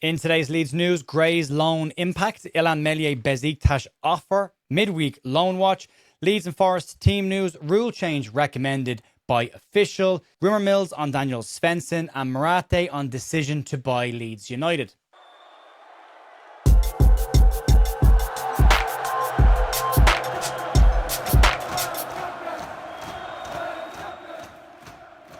In today's Leeds news, Gray's loan impact, Illan Meslier Besiktas offer, midweek loan watch, Leeds and Forest team news, rule change recommended by official, rumour mills on Daniel Svensson, and Marathe on decision to buy Leeds United.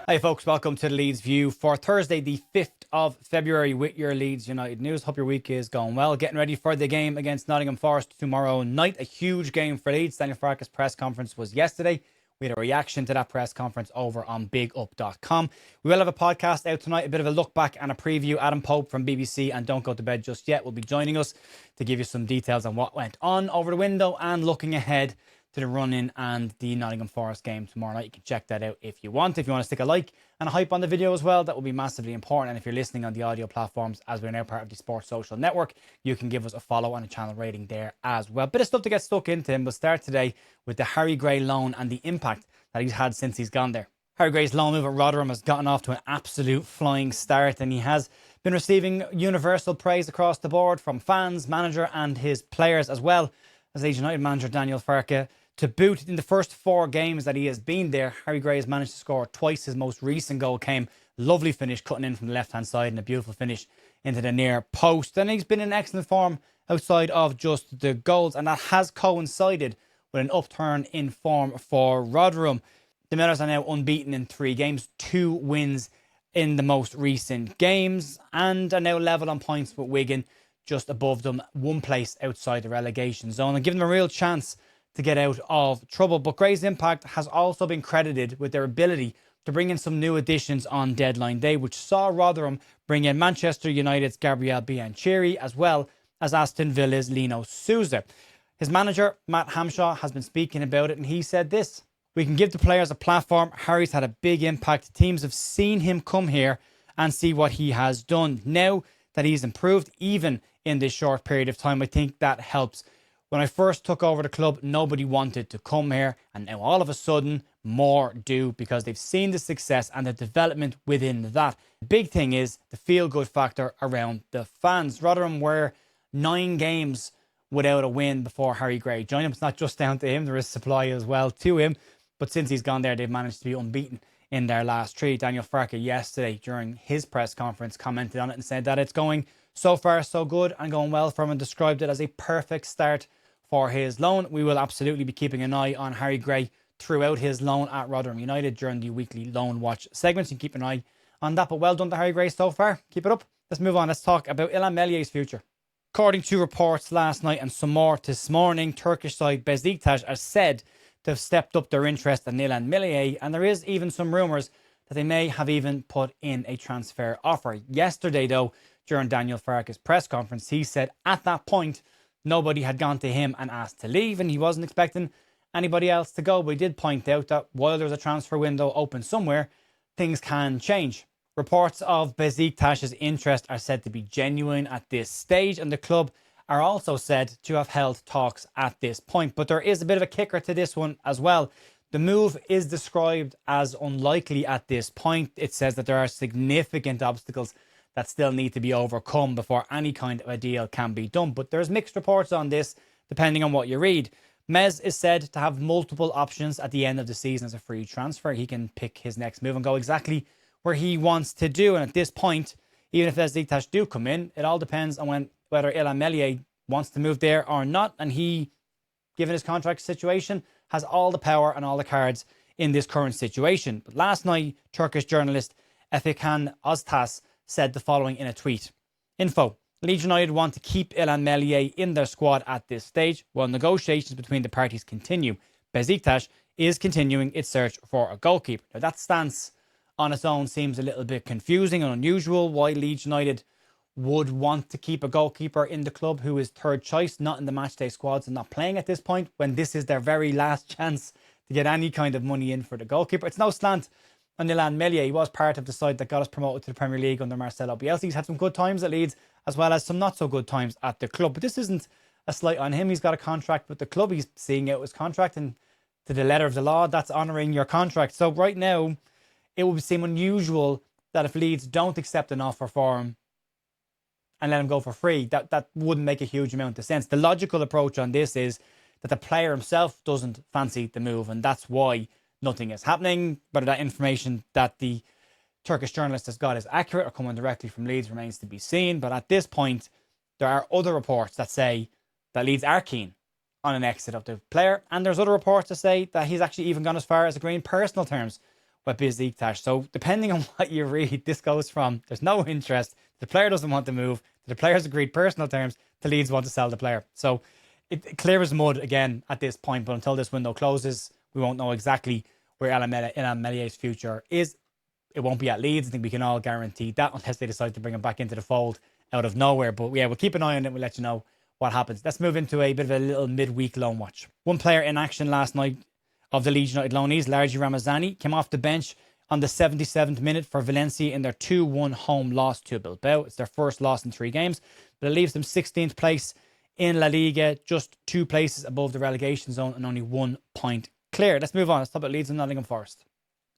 Hi folks, welcome to the Leeds View for Thursday the 5th of February with your Leeds United news. Hope your week is going well. Getting ready for the game against Nottingham Forest tomorrow night. A huge game for Leeds. Daniel Farke's press conference was yesterday. We had a reaction to that press conference over on bigup.com. We will have a podcast out tonight, a bit of a look back and a preview. Adam Pope from BBC and Don't Go to Bed Just Yet will be joining us to give you some details on what went on over the window and looking ahead to the run-in and the Nottingham Forest game tomorrow night. You can check that out if you want. If you want to stick a like and a hype on the video as well, that will be massively important. And if you're listening on the audio platforms, as we're now part of the Sports Social Network, you can give us a follow and a channel rating there as well. Bit of stuff to get stuck into, and we'll start today with the Harry Gray loan and the impact that he's had since he's gone there. Harry Gray's loan move at Rotherham has gotten off to an absolute flying start, and he has been receiving universal praise across the board from fans, manager and his players, as well as Leeds United manager Daniel Farke. To boot, in the first 4 games that he has been there, Harry Gray has managed to score twice. His most recent goal came, lovely finish, cutting in from the left-hand side and a beautiful finish into the near post. And he's been in excellent form outside of just the goals, and that has coincided with an upturn in form for Rotherham. The Millers are now unbeaten in 3 games, 2 wins in the most recent games, and are now level on points with Wigan, just above them, 1 place outside the relegation zone, and giving them a real chance to get out of trouble. But Gray's impact has also been credited with their ability to bring in some new additions on deadline day, which saw Rotherham bring in Manchester United's Gabriel Biancheri, as well as Aston Villa's Lino Souza. His manager, Matt Hamshaw, has been speaking about it, and he said this: "We can give the players a platform. Harry's had a big impact. Teams have seen him come here and see what he has done. Now that he's improved, even in this short period of time, I think that helps. When I first took over the club, nobody wanted to come here, and now all of a sudden, more do, because they've seen the success and the development within that." The big thing is the feel-good factor around the fans. Rotherham were 9 games without a win before Harry Gray joined him. It's not just down to him, there is supply as well to him, but since he's gone there, they've managed to be unbeaten in their last 3. Daniel Farke yesterday, during his press conference, commented on it and said that it's going so far so good and going well for him, and described it as a perfect start for his loan. We will absolutely be keeping an eye on Harry Gray throughout his loan at Rotherham United during the weekly loan watch segments. You can keep an eye on that, but well done to Harry Gray so far. Keep it up. Let's move on. Let's talk about Illan Meslier's future. According to reports last night and some more this morning, Turkish side Besiktas are said to have stepped up their interest in Illan Meslier, and there is even some rumours that they may have even put in a transfer offer. Yesterday, though, during Daniel Farke's press conference, he said at that point nobody had gone to him and asked to leave, and he wasn't expecting anybody else to go. But he did point out that while there's a transfer window open somewhere, things can change. Reports of Besiktas' interest are said to be genuine at this stage, and the club are also said to have held talks at this point. But there is a bit of a kicker to this one as well. The move is described as unlikely at this point. It says that there are significant obstacles that still need to be overcome before any kind of a deal can be done. But there's mixed reports on this, depending on what you read. Mez is said to have multiple options at the end of the season as a free transfer. He can pick his next move and go exactly where he wants to do. And at this point, even if Besiktas do come in, it all depends on whether Illan Meslier wants to move there or not. And he, given his contract situation, has all the power and all the cards in this current situation. But last night, Turkish journalist Efekan Öztas said the following in a tweet. Info: Leeds United want to keep Illan Meslier in their squad at this stage while negotiations between the parties continue. Besiktas is continuing its search for a goalkeeper. Now, that stance on its own seems a little bit confusing and unusual. Why Leeds United would want to keep a goalkeeper in the club who is third choice, not in the matchday squads and not playing at this point, when this is their very last chance to get any kind of money in for the goalkeeper. It's no slant on Illan Meslier. He was part of the side that got us promoted to the Premier League under Marcelo Bielsa. He's had some good times at Leeds, as well as some not so good times at the club. But this isn't a slight on him. He's got a contract with the club. He's seeing out his contract, and to the letter of the law, that's honouring your contract. So right now, it would seem unusual that if Leeds don't accept an offer for him, and let him go for free. That wouldn't make a huge amount of sense. The logical approach on this is that the player himself doesn't fancy the move, and that's why nothing is happening. Whether that information that the Turkish journalist has got is accurate or coming directly from Leeds remains to be seen. But at this point, there are other reports that say that Leeds are keen on an exit of the player, and there's other reports to say that he's actually even gone as far as agreeing personal terms with Besiktas. So depending on what you read, this goes from there's no interest, the player doesn't want to move, the player's agreed personal terms, the Leeds want to sell the player. So it clear as mud again at this point, but until this window closes, we won't know exactly where Illan Meslier's future is. It won't be at Leeds. I think we can all guarantee that, unless they decide to bring him back into the fold out of nowhere. But yeah, we'll keep an eye on it. We'll let you know what happens. Let's move into a bit of a little midweek loan watch. One player in action last night of the Leeds United loanees, Largi Ramazani, came off the bench on the 77th minute for Valencia in their 2-1 home loss to Bilbao. It's their first loss in 3 games, but it leaves them 16th place in La Liga, just 2 places above the relegation zone and only 1 point clear. Let's move on. Let's talk about Leeds and Nottingham Forest.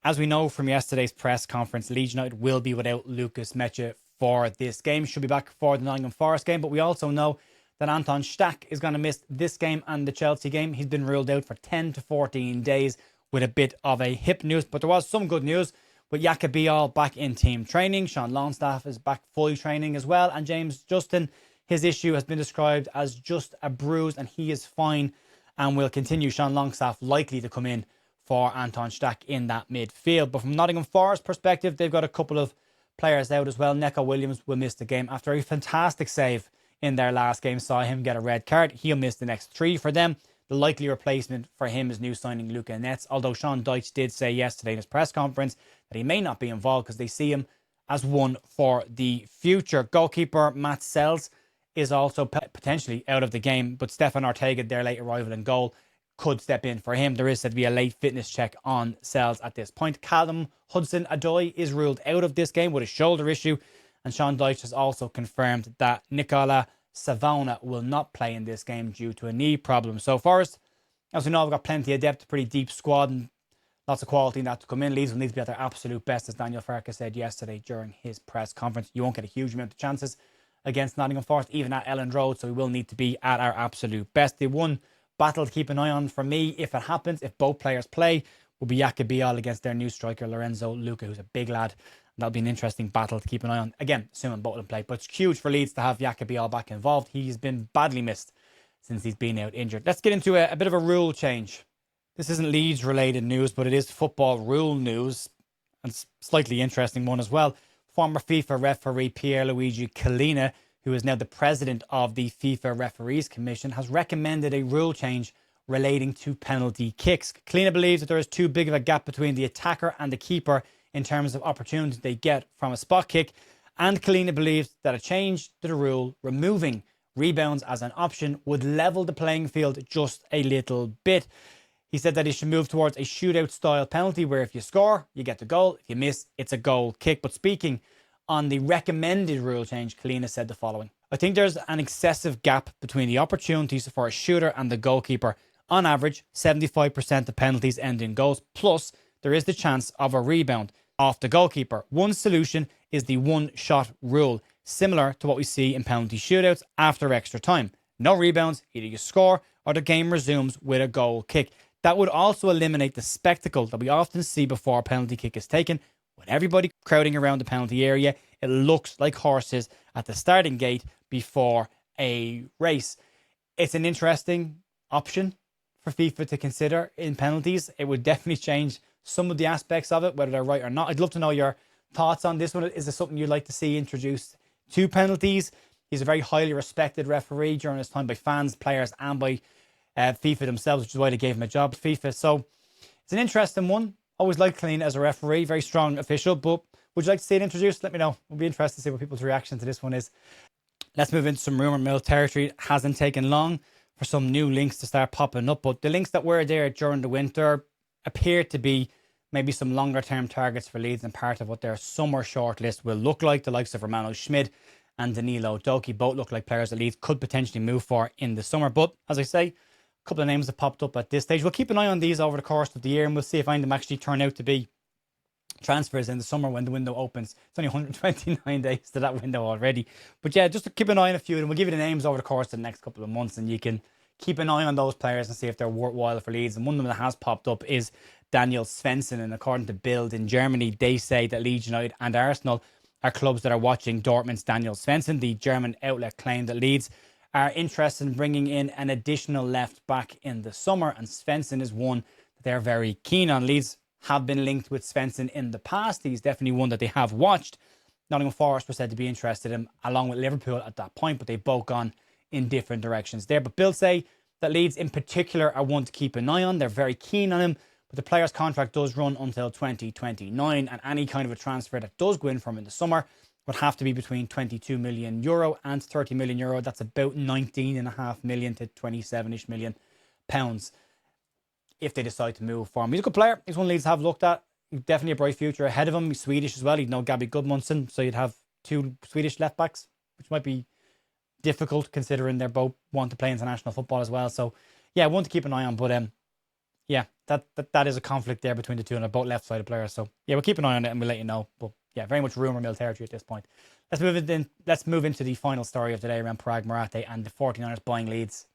As we know from yesterday's press conference, Leeds United will be without Lucas Mecha for this game. Should be back for the Nottingham Forest game, but we also know that Anton Stach is going to miss this game and the Chelsea game. He's been ruled out for 10 to 14 days with a bit of a hip news, but there was some good news with Jakob Bial back in team training. Sean Longstaff is back fully training as well, and James Justin, his issue has been described as just a bruise and he is fine and will continue. Sean Longstaff likely to come in for Anton Stach in that midfield. But from Nottingham Forest perspective, they've got a couple of players out as well. Neco Williams will miss the game after a fantastic save in their last game. Saw him get a red card. He'll miss the next 3 for them. The likely replacement for him is new signing Luca Netz, although Sean Dyche did say yesterday in his press conference that he may not be involved because they see him as one for the future. Goalkeeper Matt Sells is also potentially out of the game, but Stefan Ortega, their late arrival in goal, could step in for him. There is said to be a late fitness check on Sells at this point. Callum Hudson-Odoi is ruled out of this game with a shoulder issue, and Sean Dyche has also confirmed that Nicola Savona will not play in this game due to a knee problem. So Forest, as we know, we've got plenty of depth, pretty deep squad, and lots of quality in that to come in. Leeds will need to be at their absolute best, as Daniel Farke said yesterday during his press conference. You won't get a huge amount of chances against Nottingham Forest, even at Elland Road, so we will need to be at our absolute best. The one battle to keep an eye on for me, if it happens, if both players play, will be Jakob Bial against their new striker, Lorenzo Luca, who's a big lad. That'll be an interesting battle to keep an eye on. Again, assuming both of them play. But it's huge for Leeds to have Jakob Bial back involved. He's been badly missed since he's been out injured. Let's get into a bit of a rule change. This isn't Leeds related news, but it is football rule news. And it's a slightly interesting one as well. Former FIFA referee Pierluigi Collina, who is now the president of the FIFA Referees Commission, has recommended a rule change relating to penalty kicks. Collina believes that there is too big of a gap between the attacker and the keeper in terms of opportunity they get from a spot kick, and Collina believes that a change to the rule removing rebounds as an option would level the playing field just a little bit. He said that he should move towards a shootout style penalty where if you score, you get the goal. If you miss, it's a goal kick. But speaking on the recommended rule change, Collina said the following: I think there's an excessive gap between the opportunities for a shooter and the goalkeeper. On average, 75% of penalties end in goals, plus there is the chance of a rebound off the goalkeeper. One solution is the one-shot rule, similar to what we see in penalty shootouts after extra time. No rebounds, either you score or the game resumes with a goal kick. That would also eliminate the spectacle that we often see before a penalty kick is taken. With everybody crowding around the penalty area, it looks like horses at the starting gate before a race. It's an interesting option for FIFA to consider in penalties. It would definitely change some of the aspects of it, whether they're right or not. I'd love to know your thoughts on this one. Is this something you'd like to see introduced to penalties? He's a very highly respected referee during his time by fans, players, and by FIFA themselves, which is why they gave him a job at FIFA. So it's an interesting one. Always liked Collina as a referee, very strong official, but would you like to see it introduced? Let me know. We'll be interested to see what people's reaction to this one is. Let's move into some rumour mill territory. It hasn't taken long for some new links to start popping up, but the links that were there during the winter appear to be maybe some longer term targets for Leeds and part of what their summer shortlist will look like. The likes of Romano Schmid and Danilo Doki both look like players that Leeds could potentially move for in the summer. But as I say, a couple of names have popped up at this stage. We'll keep an eye on these over the course of the year and we'll see if any of them actually turn out to be transfers in the summer when the window opens. It's only 129 days to that window already. But yeah, just to keep an eye on a few of them. We'll give you the names over the course of the next couple of months, and you can keep an eye on those players and see if they're worthwhile for Leeds. And one of them that has popped up is Daniel Svensson. And according to Bild in Germany, they say that Leeds United and Arsenal are clubs that are watching Dortmund's Daniel Svensson. The German outlet claimed that Leeds are interested in bringing in an additional left back in the summer, and Svensson is one that they're very keen on. Leeds have been linked with Svensson in the past. He's definitely one that they have watched. Nottingham Forest were said to be interested in him, along with Liverpool at that point, but they've both gone in different directions there. But Bill say that Leeds in particular are one to keep an eye on. They're very keen on him, but the player's contract does run until 2029, and any kind of a transfer that does go in from in the summer would have to be between €22 million and €30 million. That's about 19.5 million to 27-ish million pounds if they decide to move for him. He's a good player. He's one Leeds have looked at. Definitely a bright future ahead of him. He's Swedish as well. He'd know Gabby Gudmundsson, so you'd have two Swedish left backs, which might be difficult considering they're both want to play international football as well. So yeah, one to keep an eye on. But yeah, that is a conflict there between the two, and they're both left-sided players. So yeah, we'll keep an eye on it and we'll let you know. But yeah, very much rumour mill territory at this point. Let's move into the final story of today around Parag Marathe and the 49ers buying Leeds.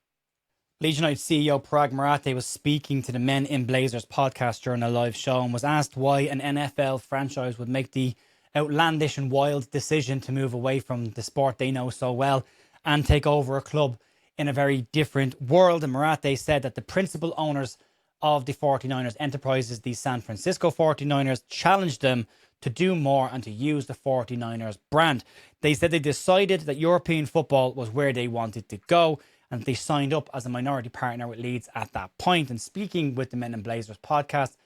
Leeds United CEO Parag Marathe was speaking to the Men in Blazers podcast during a live show and was asked why an NFL franchise would make the outlandish and wild decision to move away from the sport they know so well and take over a club in a very different world. And Marathe said that the principal owners of the 49ers enterprises, the San Francisco 49ers, challenged them to do more and to use the 49ers brand. They said they decided that European football was where they wanted to go, and they signed up as a minority partner with Leeds at that point. And speaking with the Men in Blazers podcast,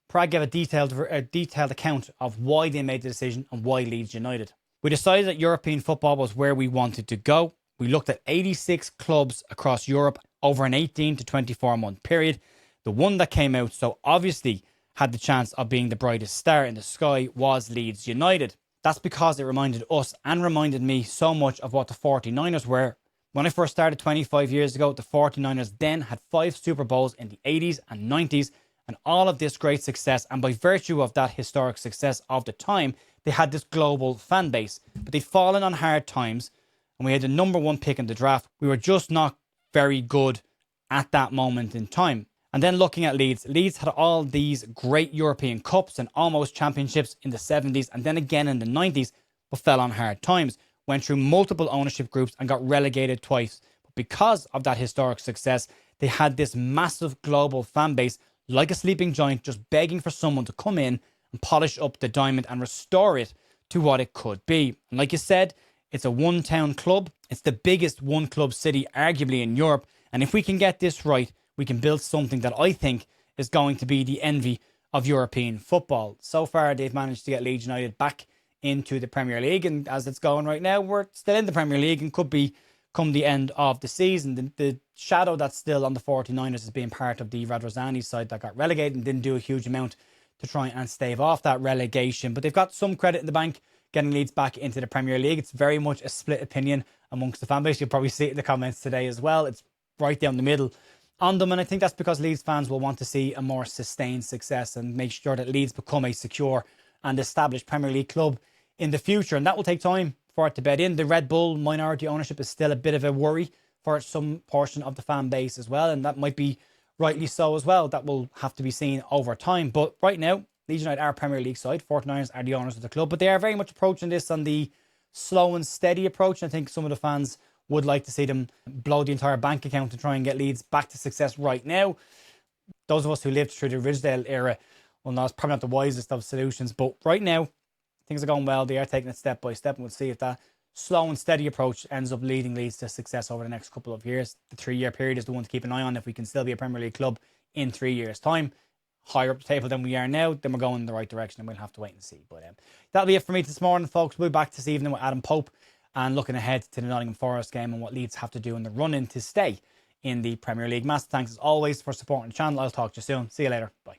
Parag gave a detailed account of why they made the decision and why Leeds United. We decided that European football was where we wanted to go. We looked at 86 clubs across Europe over an 18 to 24 month period. The one that came out so obviously had the chance of being the brightest star in the sky was Leeds United. That's because it reminded us and reminded me so much of what the 49ers were. When I first started 25 years ago, the 49ers then had 5 Super Bowls in the 80s and 90s, and all of this great success, and by virtue of that historic success of the time, they had this global fan base. But they'd fallen on hard times, and we had the number 1 pick in the draft. We were just not very good at that moment in time. And then looking at Leeds, Leeds had all these great European Cups and almost championships in the 70s and then again in the 90s, but fell on hard times. Went through multiple ownership groups and got relegated twice. But because of that historic success, they had this massive global fan base, like a sleeping giant, just begging for someone to come in and polish up the diamond and restore it to what it could be. And like you said, it's a one-town club. It's the biggest one-club city, arguably, in Europe. And if we can get this right, we can build something that I think is going to be the envy of European football. So far, they've managed to get Leeds United back into the Premier League, and as it's going right now, we're still in the Premier League and could be come the end of the season. The shadow that's still on the 49ers is being part of the Radrazani side that got relegated and didn't do a huge amount to try and stave off that relegation. But they've got some credit in the bank getting Leeds back into the Premier League. It's very much a split opinion amongst the fan base. You'll probably see it in the comments today as well. It's right down the middle on them, and I think that's because Leeds fans will want to see a more sustained success and make sure that Leeds become a secure and established Premier League club in the future, and that will take time for it to bed in. The Red Bull minority ownership is still a bit of a worry for some portion of the fan base as well, and that might be rightly so as well. That will have to be seen over time, but right now Leeds United are a Premier League side. 49ers are the owners of the club, but they are very much approaching this on the slow and steady approach. And I think some of the fans would like to see them blow the entire bank account to try and get Leeds back to success right now. Those of us who lived through the Ridgedale era, well, no, it's probably not the wisest of solutions, but right now things are going well. They are taking it step by step, and we'll see if that slow and steady approach ends up leading Leeds to success over the next couple of years. The 3-year period is the one to keep an eye on. If we can still be a Premier League club in 3 years' time, higher up the table than we are now, then we're going in the right direction, and we'll have to wait and see. But that'll be it for me this morning, folks. We'll be back this evening with Adam Pope and looking ahead to the Nottingham Forest game and what Leeds have to do in the run-in to stay in the Premier League. Massive thanks as always for supporting the channel. I'll talk to you soon. See you later. Bye.